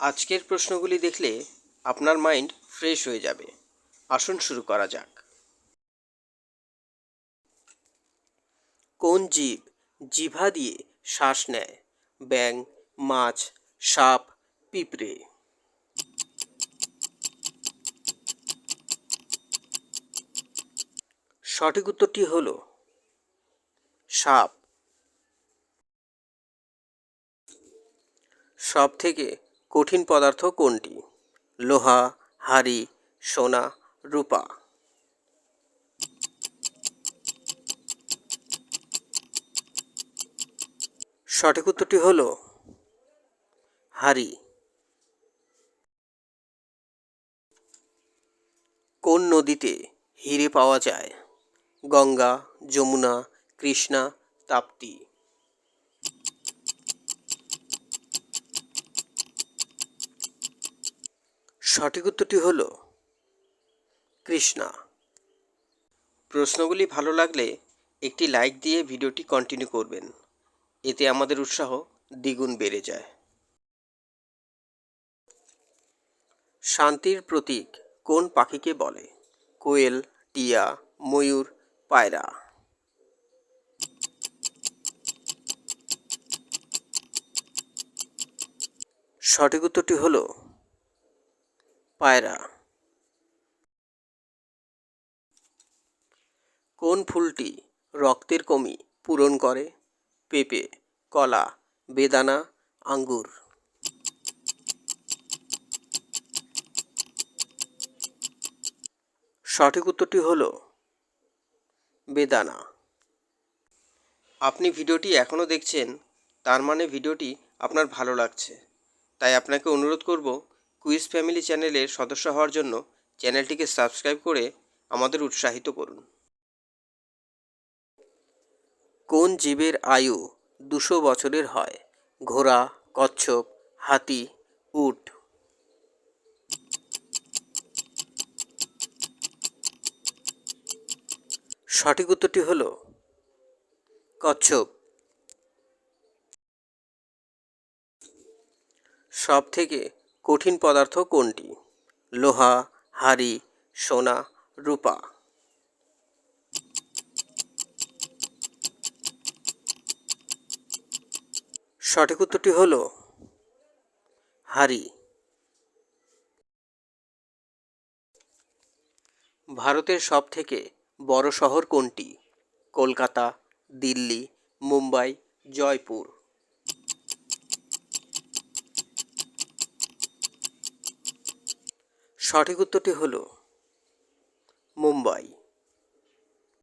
আজকের প্রশ্নগুলি দেখলে আপনার মাইন্ড ফ্রেশ হয়ে যাবে। আসুন শুরু করা যাক। কোন জীব জিহ্বা দিয়ে শ্বাস নেয়? ব্যাঙ, মাছ, সাপ, পিঁপড়ে। সঠিক উত্তরটি হল সাপ। সব থেকে কঠিন পদার্থ কোনটি? লোহা, হাড়ি, সোনা, রূপা। সঠিক উত্তরটি হল হাড়ি। কোন নদীতে হিরে পাওয়া যায়? গঙ্গা, যমুনা, কৃষ্ণা, তাপ্তি। সঠিক উত্তরটি হল কৃষ্ণা। প্রশ্নগুলি ভালো লাগলে একটি লাইক দিয়ে ভিডিওটি কন্টিনিউ করবেন। এতে আমাদের উৎসাহ দ্বিগুণ বেড়ে যায়। শান্তির প্রতীক কোন পাখিকে বলে? কোয়েল, টিয়া, ময়ূর, পায়রা। সঠিক উত্তরটি হল পায়রা। কোন ফুলটি রক্তের কমি পূরণ করে? পেঁপে, কলা, বেদানা, আঙ্গুর। সঠিক উত্তরটি হল বেদানা। আপনি ভিডিওটি এখনও দেখছেন, তার মানে ভিডিওটি আপনার ভালো লাগছে। তাই আপনাকে অনুরোধ করব, কুইজ ফ্যামিলি চ্যানেলের সদস্য হওয়ার জন্য চ্যানেলটিকে সাবস্ক্রাইব করে আমাদের উৎসাহিত করুন। কোন জীবের আয়ু 200 বছরের হয়? ঘোড়া, কচ্ছপ, হাতি, উট। সঠিক উত্তরটি হল কচ্ছপ। সব থেকে কঠিন পদার্থ কোনটি? লোহা, হাড়ি, সোনা, রূপা। সঠিক উত্তরটি হল হাড়ি। ভারতের সব থেকে বড় শহর কোনটি? কলকাতা, দিল্লি, মুম্বাই, জয়পুর। সঠিক উত্তরটি হল মুম্বাই।